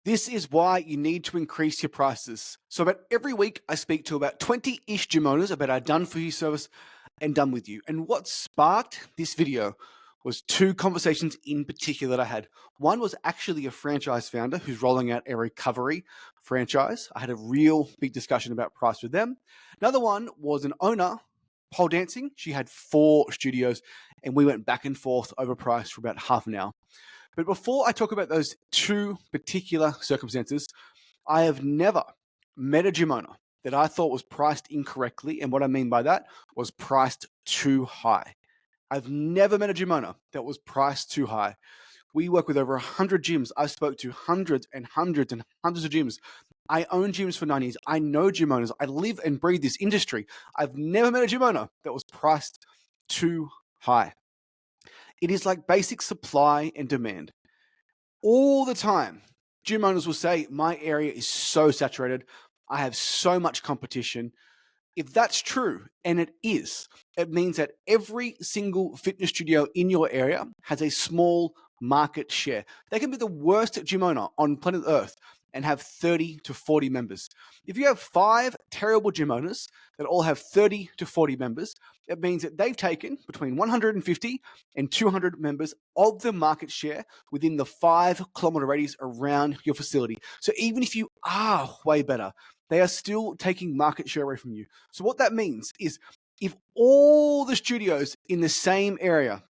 This is why you need to increase your prices. So about every week, I speak to about 20-ish gym owners about our done for you service and done with you. And what sparked this video was two conversations in particular that I had. One was actually a franchise founder who's rolling out a recovery franchise. I had a real big discussion about price with them. Another one was an owner, pole dancing. She had 4 studios and we went back and forth over price for about half an hour. But before I talk about those two particular circumstances, I have never met a gym owner that I thought was priced incorrectly. And what I mean by that was priced too high. I've never met a gym owner that was priced too high. We work with over 100 gyms. I spoke to hundreds and hundreds and hundreds of gyms. I own gyms for 9 years. I know gym owners. I live and breathe this industry. I've never met a gym owner that was priced too high. It is like basic supply and demand. All the time, gym owners will say, my area is so saturated. I have so much competition. If that's true, and it is, it means that every single fitness studio in your area has a small market share. They can be the worst gym owner on planet Earth and have 30 to 40 members. If you have 5 terrible gym owners that all have 30 to 40 members, it means that they've taken between 150 and 200 members of the market share within the 5-kilometer radius around your facility. So even if you are way better, they are still taking market share away from you. So what that means is if all the studios in the same area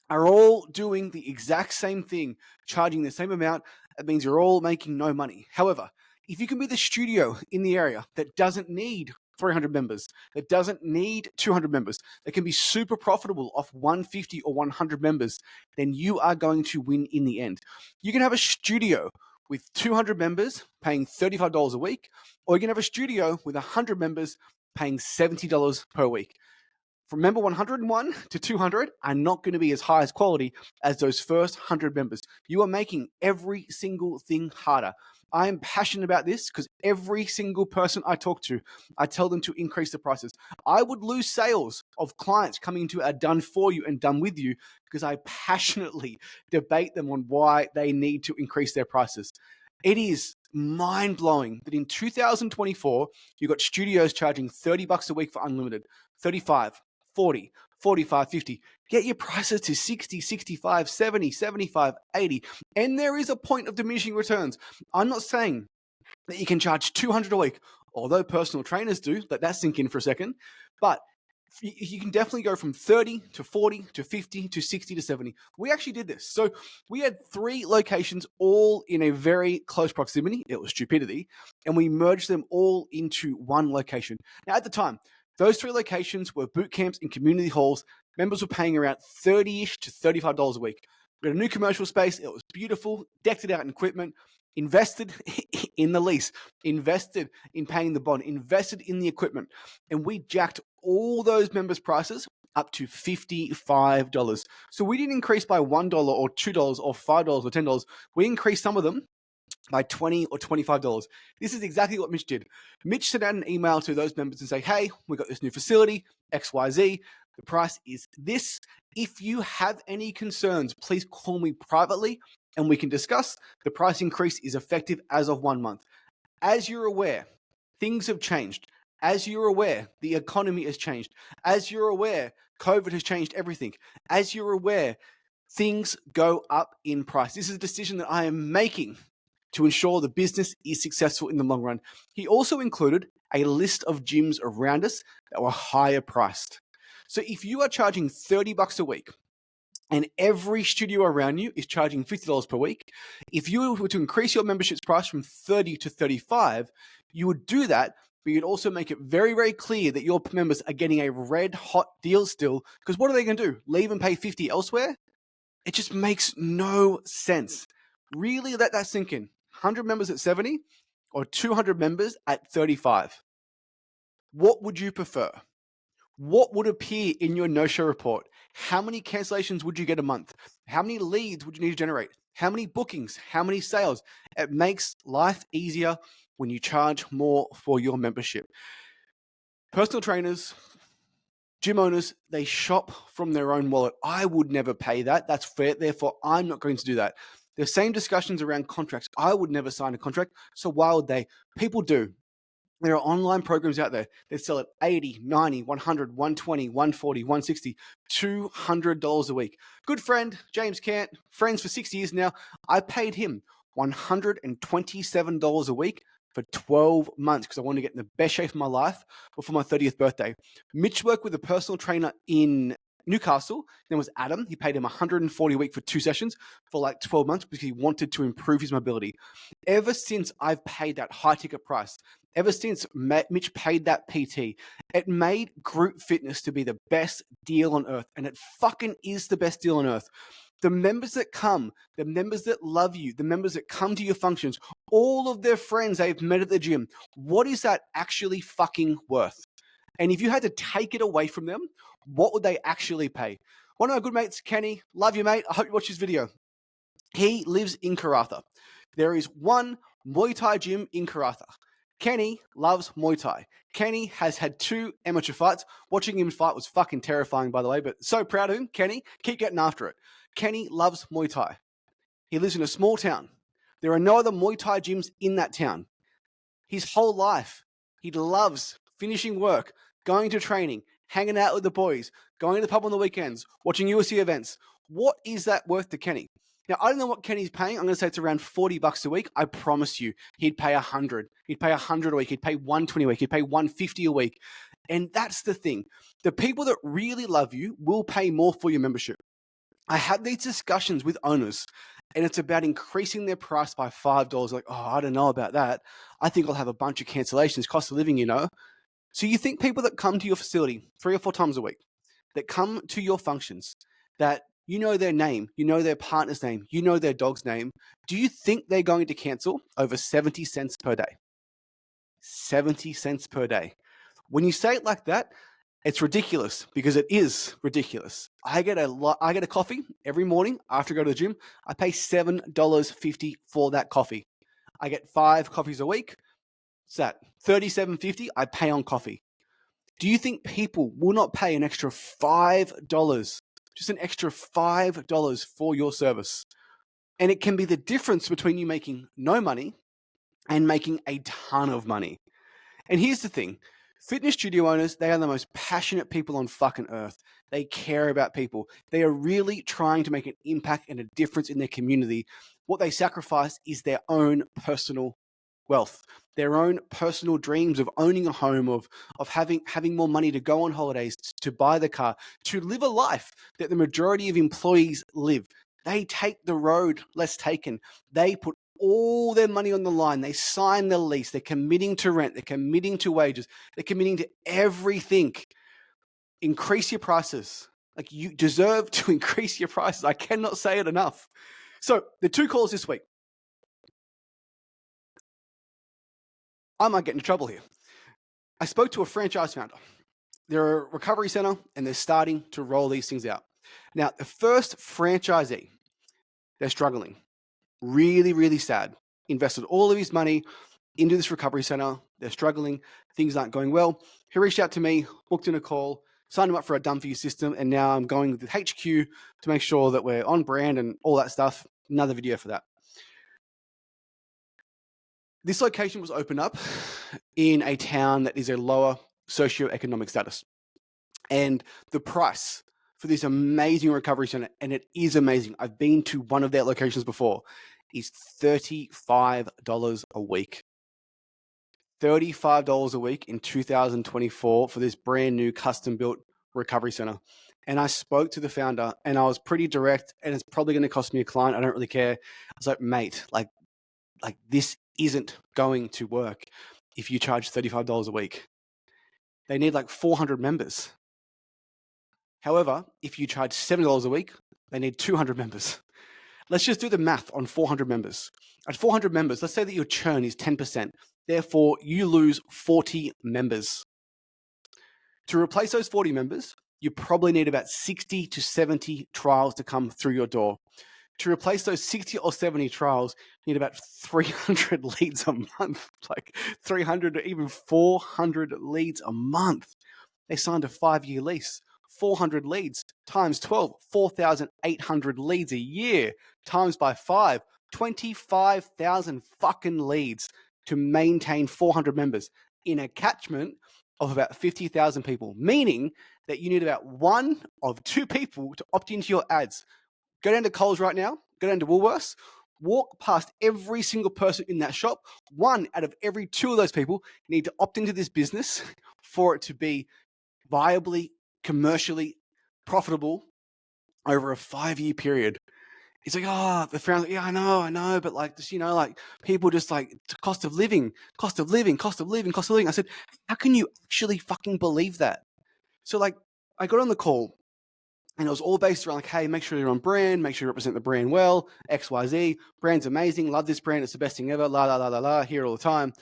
are all doing the exact same thing, charging the same amount, that means you're all making no money. However, if you can be the studio in the area that doesn't need 300 members, that doesn't need 200 members, that can be super profitable off 150 or 100 members, then you are going to win in the end. You can have a studio with 200 members paying $35 a week, or you can have a studio with 100 members paying $70 per week. From member 101 to 200 are not going to be as high as quality as those first 100 members. You are making every single thing harder. I am passionate about this because every single person I talk to, I tell them to increase the prices. I would lose sales of clients coming into a done for you and done with you because I passionately debate them on why they need to increase their prices. It is mind blowing that in 2024, you got studios charging $30 a week for unlimited, 35, 40, 45, 50. Get your prices to 60, 65, 70, 75, 80. And there is a point of diminishing returns. I'm not saying that you can charge 200 a week, although personal trainers do. Let that sink in for a second. But you can definitely go from 30 to 40 to 50 to 60 to 70. We actually did this. So we had 3 locations all in a very close proximity. It was stupidity. And we merged them all into one location. Now, at the time, those 3 locations were boot camps and community halls. Members were paying around $30-ish to $35 a week. We had a new commercial space. It was beautiful, decked it out in equipment, invested in the lease, invested in paying the bond, invested in the equipment. And we jacked all those members' prices up to $55. So we didn't increase by $1 or $2 or $5 or $10. We increased some of them by $20 or $25. This is exactly what Mitch did. Mitch sent out an email to those members and say, hey, we got this new facility, XYZ. The price is this. If you have any concerns, please call me privately and we can discuss. The price increase is effective as of 1 month. As you're aware, things have changed. As you're aware, the economy has changed. As you're aware, COVID has changed everything. As you're aware, things go up in price. This is a decision that I am making to ensure the business is successful in the long run. He also included a list of gyms around us that were higher priced. So if you are charging $30 a week and every studio around you is charging $50 per week, if you were to increase your membership's price from 30 to 35, you would do that, but you'd also make it very, very clear that your members are getting a red hot deal still, because what are they going to do? Leave and pay 50 elsewhere? It just makes no sense. Really let that sink in. 100 members at 70 or 200 members at 35. What would you prefer? What would appear in your no-show report? How many cancellations would you get a month? How many leads would you need to generate? How many bookings? How many sales? It makes life easier when you charge more for your membership. Personal trainers, gym owners, they shop from their own wallet. I would never pay that. That's fair. Therefore, I'm not going to do that. The same discussions around contracts. I would never sign a contract, so why would they? People do. There are online programs out there that sell at 80, 90, 100, 120, 140, 160, $200 a week. Good friend, James Cant, friends for 6 years now. I paid him $127 a week for 12 months because I wanted to get in the best shape of my life before my 30th birthday. Mitch worked with a personal trainer in Newcastle. Then was Adam. He paid him $140 a week for 2 sessions for like 12 months because he wanted to improve his mobility. Ever since I've paid that high ticket price, ever since Mitch paid that PT, it made group fitness to be the best deal on earth. And it fucking is the best deal on earth. The members that come, the members that love you, the members that come to your functions, all of their friends they've met at the gym, what is that actually fucking worth? And if you had to take it away from them, what would they actually pay? One of my good mates, Kenny, love you, mate. I hope you watch this video. He lives in Karratha. There is one Muay Thai gym in Karratha. Kenny loves Muay Thai. Kenny has had 2 amateur fights. Watching him fight was fucking terrifying, by the way, but so proud of him. Kenny, keep getting after it. Kenny loves Muay Thai. He lives in a small town. There are no other Muay Thai gyms in that town. His whole life, he loves finishing work, going to training, hanging out with the boys, going to the pub on the weekends, watching UFC events. What is that worth to Kenny? Now, I don't know what Kenny's paying. I'm going to say it's around $40 a week. I promise you, he'd pay 100. He'd pay 100 a week. He'd pay 120 a week. He'd pay 150 a week. And that's the thing. The people that really love you will pay more for your membership. I have these discussions with owners, and it's about increasing their price by $5. Like, oh, I don't know about that. I think I'll have a bunch of cancellations, cost of living, you know. So you think people that come to your facility 3 or 4 times a week, that come to your functions, that you know their name, you know their partner's name, you know their dog's name, do you think they're going to cancel over 70 cents per day? 70 cents per day. When you say it like that, it's ridiculous because it is ridiculous. I get a coffee every morning after I go to the gym. I pay $7.50 for that coffee. I get 5 coffees a week. What's that? $37.50 I pay on coffee. Do you think people will not pay an extra $5, just an extra $5 for your service? And it can be the difference between you making no money and making a ton of money. And here's the thing. Fitness studio owners, they are the most passionate people on fucking earth. They care about people. They are really trying to make an impact and a difference in their community. What they sacrifice is their own personal wealth, their own personal dreams of owning a home, of having more money to go on holidays, to buy the car, to live a life that the majority of employees live. They take the road less taken. They put all their money on the line. They sign the lease. They're committing to rent. They're committing to wages. They're committing to everything. Increase your prices. Like, you deserve to increase your prices. I cannot say it enough. So the 2 calls this week. I might get into trouble here. I spoke to a franchise founder. They're a recovery center and they're starting to roll these things out. Now, the first franchisee, they're struggling. Really, really sad. Invested all of his money into this recovery center. They're struggling. Things aren't going well. He reached out to me, booked in a call, signed him up for a done for you system, and now I'm going with HQ to make sure that we're on brand and all that stuff. Another video for that. This location was opened up in a town that is a lower socioeconomic status. And the price for this amazing recovery center, and it is amazing, I've been to one of their locations before, is $35 a week. $35 a week in 2024 for this brand new custom built recovery center. And I spoke to the founder and I was pretty direct, and it's probably going to cost me a client. I don't really care. I was like, mate, like this isn't going to work if you charge $35 a week. They need like 400 members. However, if you charge $7 a week, they need 200 members. Let's just do the math on 400 members. At 400 members, let's say that your churn is 10%. Therefore, you lose 40 members. To replace those 40 members, you probably need about 60 to 70 trials to come through your door. To replace those 60 or 70 trials, you need about 300 leads a month, like 300 or even 400 leads a month. They signed a 5-year lease. 400 leads times 12, 4,800 leads a year times by 5, 25,000 fucking leads to maintain 400 members in a catchment of about 50,000 people, meaning that you need about one of two people to opt into your ads. Go down to Coles right now, go down to Woolworths, walk past every single person in that shop. One out of every two of those people need to opt into this business for it to be viably, commercially profitable over a 5-year period. It's like, oh, the founder, yeah, I know, but like, just, like people just like cost of living. I said, how can you actually fucking believe that? So like, I got on the call and it was all based around like, hey, make sure you're on brand, make sure you represent the brand well, XYZ, brand's amazing, love this brand, it's the best thing ever, la, la, la, la, la, hear it all the time.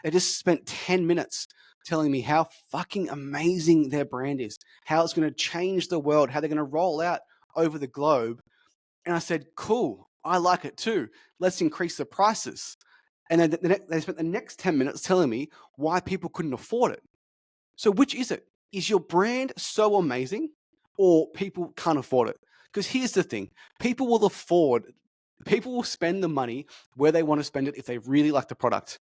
They just spent 10 minutes telling me how fucking amazing their brand is, how it's going to change the world, how they're going to roll out over the globe. And I said, cool, I like it too. Let's increase the prices. And then they spent the next 10 minutes telling me why people couldn't afford it. So which is it? Is your brand so amazing or people can't afford it? Because here's the thing, people will spend the money where they want to spend it if they really like the product.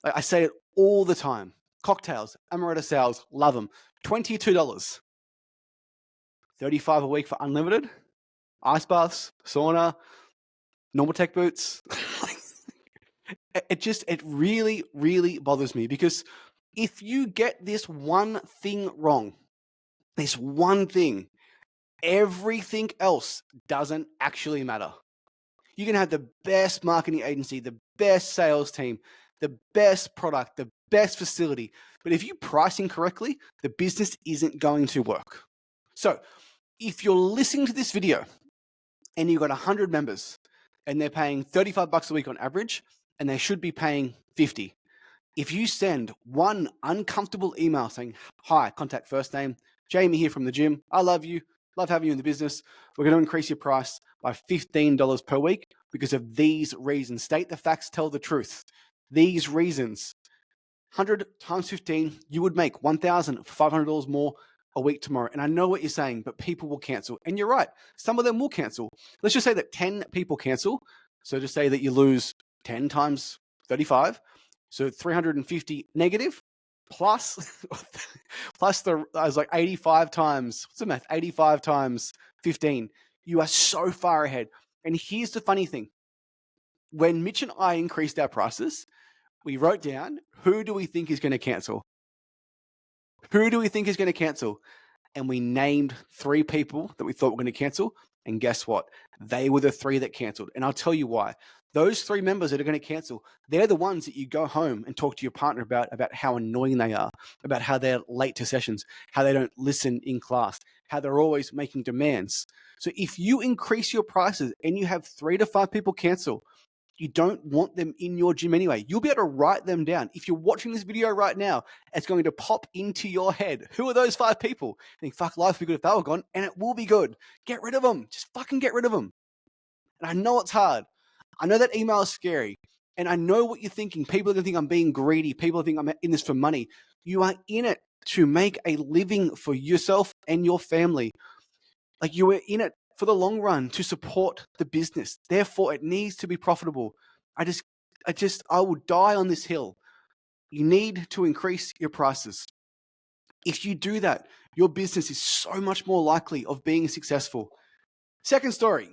I say it all the time. Cocktails, amaretto sours, love them. $22. $35 a week for unlimited, ice baths, sauna, normal tech boots. It really, really bothers me because if you get this one thing wrong, this one thing, everything else doesn't actually matter. You can have the best marketing agency, the best sales team, the best product, the best facility. But if you price incorrectly, the business isn't going to work. So if you're listening to this video and you've got 100 members and they're paying $35 a week on average, and they should be paying 50. If you send one uncomfortable email saying, hi, contact first name, Jamie here from the gym. I love you. Love having you in the business. We're going to increase your price by $15 per week because of these reasons. State the facts, tell the truth. These reasons. 100 times 15, you would make $1,500 more a week tomorrow. And I know what you're saying, but people will cancel. And you're right. Some of them will cancel. Let's just say that 10 people cancel. So just say that you lose 10 times 35. So 350 negative plus I was like 85 times, what's the math? 85 times 15. You are so far ahead. And here's the funny thing. When Mitch and I increased our prices, we wrote down, who do we think is going to cancel? Who do we think is going to cancel? And we named 3 people that we thought were going to cancel. And guess what? They were the 3 that canceled. And I'll tell you why. Those 3 members that are going to cancel, they're the ones that you go home and talk to your partner about how annoying they are, about how they're late to sessions, how they don't listen in class, how they're always making demands. So if you increase your prices and you have 3 to 5 people cancel, you don't want them in your gym anyway. You'll be able to write them down. If you're watching this video right now, it's going to pop into your head. Who are those 5 people? You think, fuck, life would be good if they were gone, and it will be good. Get rid of them. Just fucking get rid of them. And I know it's hard. I know that email is scary. And I know what you're thinking. People are going to think I'm being greedy. People think I'm in this for money. You are in it to make a living for yourself and your family. Like, you are in it for the long run to support the business. Therefore, it needs to be profitable. I will die on this hill. You need to increase your prices. If you do that, your business is so much more likely of being successful. Second story.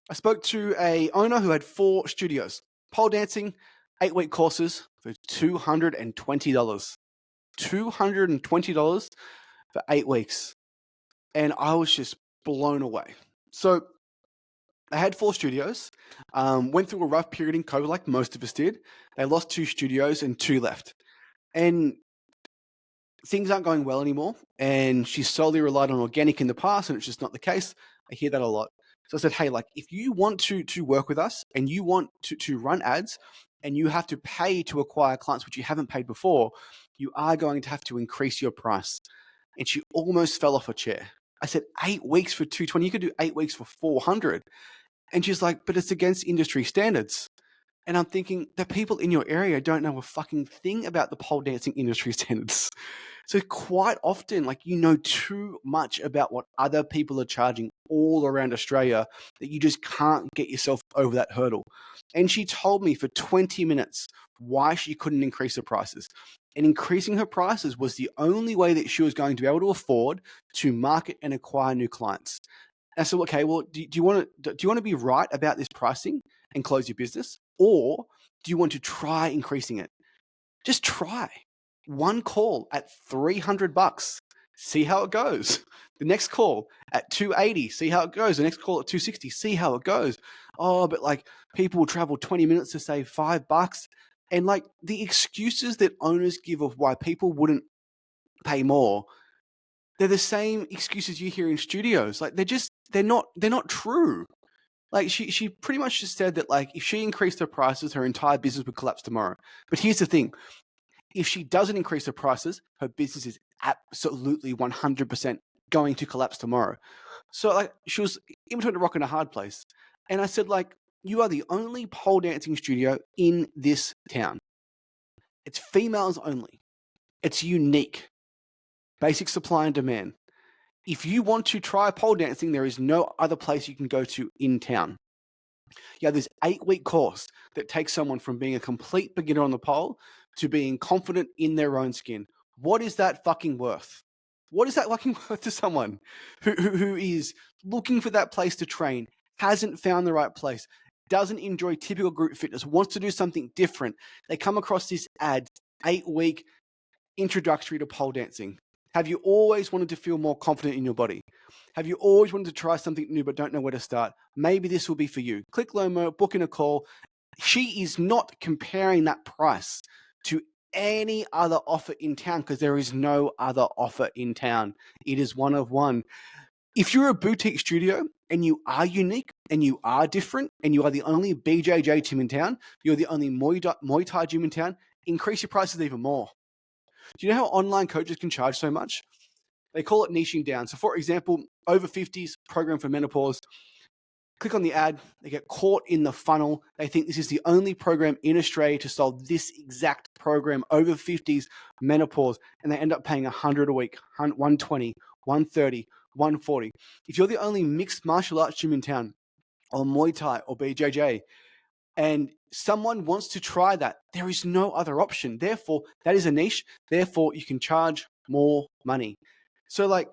I spoke to a owner who had 4 studios. Pole dancing, 8-week courses for $220. $220 for 8 weeks. And I was just blown away. So I had 4 studios, went through a rough period in COVID like most of us did. They lost 2 studios and 2 left. And things aren't going well anymore. And she solely relied on organic in the past, and it's just not the case. I hear that a lot. So I said, hey, like, if you want to work with us and you want to run ads and you have to pay to acquire clients, which you haven't paid before, you are going to have to increase your price. And she almost fell off her chair. I said, 8 weeks for $220. You could do 8 weeks for $400. And she's like, but it's against industry standards. And I'm thinking the people in your area don't know a fucking thing about the pole dancing industry standards. So quite often, like, you know too much about what other people are charging all around Australia that you just can't get yourself over that hurdle. And she told me for 20 minutes why she couldn't increase her prices. And increasing her prices was the only way that she was going to be able to afford to market and acquire new clients. And I said, okay, well, do you want to be right about this pricing and close your business, or do you want to try increasing it? Just try one call at $300. See how it goes. The next call at 280, see how it goes. The next call at 260, see how it goes. Oh, but like people will travel 20 minutes to save $5. And like the excuses that owners give of why people wouldn't pay more, they're the same excuses you hear in studios. Like they're not true. Like she pretty much just said that like if she increased her prices, her entire business would collapse tomorrow. But here's the thing: if she doesn't increase her prices, her business is absolutely 100% going to collapse tomorrow. So like she was in between a rock and a hard place. And I said, like, you are the only pole dancing studio in this town. It's females only. It's unique. Basic supply and demand. If you want to try pole dancing, there is no other place you can go to in town. You have this 8-week course that takes someone from being a complete beginner on the pole to being confident in their own skin. What is that fucking worth? What is that fucking worth to someone who is looking for that place to train, hasn't found the right place, doesn't enjoy typical group fitness, wants to do something different? They come across this ad, 8-week introductory to pole dancing. Have you always wanted to feel more confident in your body? Have you always wanted to try something new but don't know where to start? Maybe this will be for you. Click Lomo, book in a call. She is not comparing that price to any other offer in town because there is no other offer in town. It is one of one. If you're a boutique studio and you are unique and you are different and you are the only BJJ gym in town, you're the only Muay Thai gym in town, increase your prices even more. Do you know how online coaches can charge so much? They call it niching down. So, for example, over 50s program for menopause. Click on the ad. They get caught in the funnel. They think this is the only program in Australia to solve this exact program, over 50s menopause, and they end up paying 100 a week, 120, 130, 140. If you're the only mixed martial arts gym in town, or Muay Thai or BJJ, and someone wants to try that, there is no other option. Therefore, that is a niche. Therefore, you can charge more money. So, like,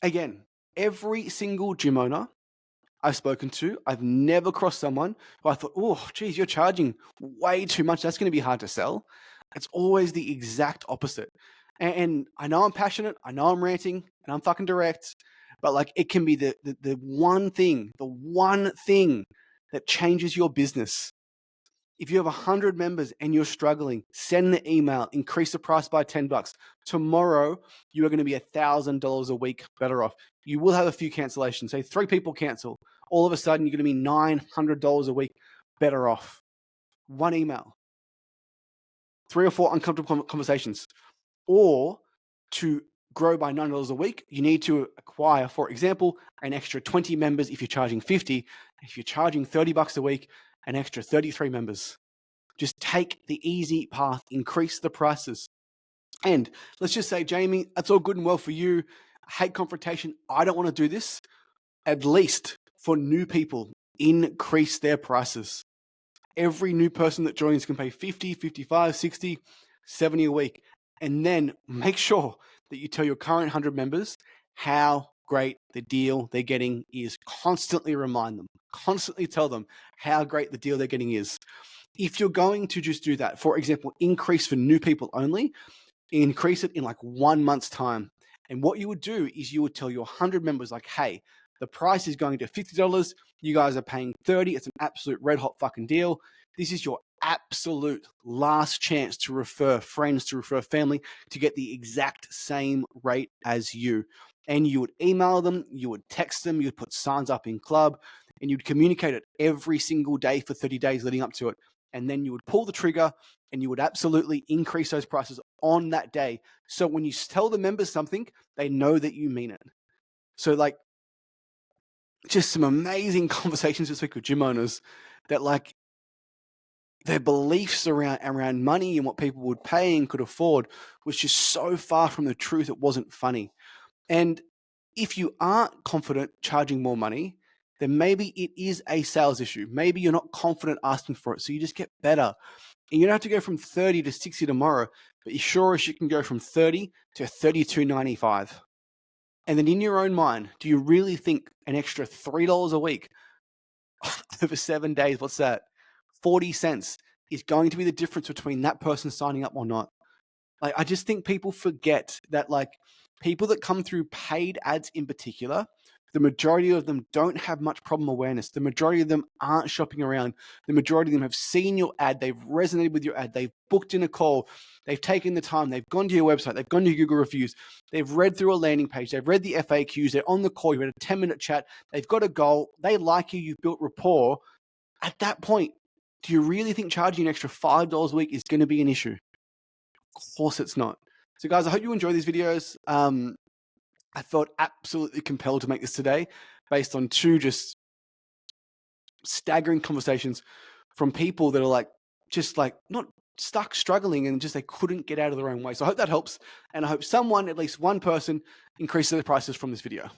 again, every single gym owner I've spoken to, I've never crossed someone who I thought, oh, geez, you're charging way too much. That's going to be hard to sell. It's always the exact opposite. And I know I'm passionate. I know I'm ranting and I'm fucking direct, but like it can be the one thing, that changes your business. If you have 100 members and you're struggling, send the email, increase the price by $10. Tomorrow, you are going to be $1,000 a week better off. You will have a few cancellations. Say 3 people cancel. All of a sudden, you're going to be $900 a week better off. One email, 3 or 4 uncomfortable conversations. Or to grow by $9 a week, you need to acquire, for example, an extra 20 members if you're charging 50. If you're charging $30 a week, an extra 33 members. Just take the easy path, increase the prices. And let's just say, Jamie, that's all good and well for you. I hate confrontation. I don't want to do this. At least for new people, increase their prices. Every new person that joins can pay 50, 55, 60, 70 a week. And then make sure that you tell your current 100 members how great the deal they're getting is. Constantly remind them, constantly tell them how great the deal they're getting is. If you're going to just do that, for example, increase for new people only, increase it in like 1 month's time. And what you would do is you would tell your 100 members, like, hey, the price is going to $50. You guys are paying 30. It's an absolute red hot fucking deal. This is your absolute last chance to refer friends, to refer family, to get the exact same rate as you. And you would email them, you would text them, you'd put signs up in club, and you'd communicate it every single day for 30 days leading up to it. And then you would pull the trigger and you would absolutely increase those prices on that day. So when you tell the members something, they know that you mean it. So like, just some amazing conversations this week with gym owners that like their beliefs around money and what people would pay and could afford was just so far from the truth, it wasn't funny. And if you aren't confident charging more money, then maybe it is a sales issue. Maybe you're not confident asking for it. So you just get better. And you don't have to go from 30 to 60 tomorrow, but you sure as you can go from 30 to 32.95. And then in your own mind, do you really think an extra $3 a week over 7 days, what's that? 40 cents is going to be the difference between that person signing up or not? Like, I just think people forget that, like, people that come through paid ads in particular, the majority of them don't have much problem awareness. The majority of them aren't shopping around. The majority of them have seen your ad. They've resonated with your ad. They've booked in a call. They've taken the time. They've gone to your website. They've gone to Google reviews. They've read through a landing page. They've read the FAQs. They're on the call. You had a 10-minute chat. They've got a goal. They like you. You've built rapport. At that point, do you really think charging an extra $5 a week is going to be an issue? Of course it's not. So guys, I hope you enjoy these videos. I felt absolutely compelled to make this today based on two just staggering conversations from people that are like, just like not stuck struggling and just they couldn't get out of their own way. So I hope that helps. And I hope someone, at least one person, increases their prices from this video.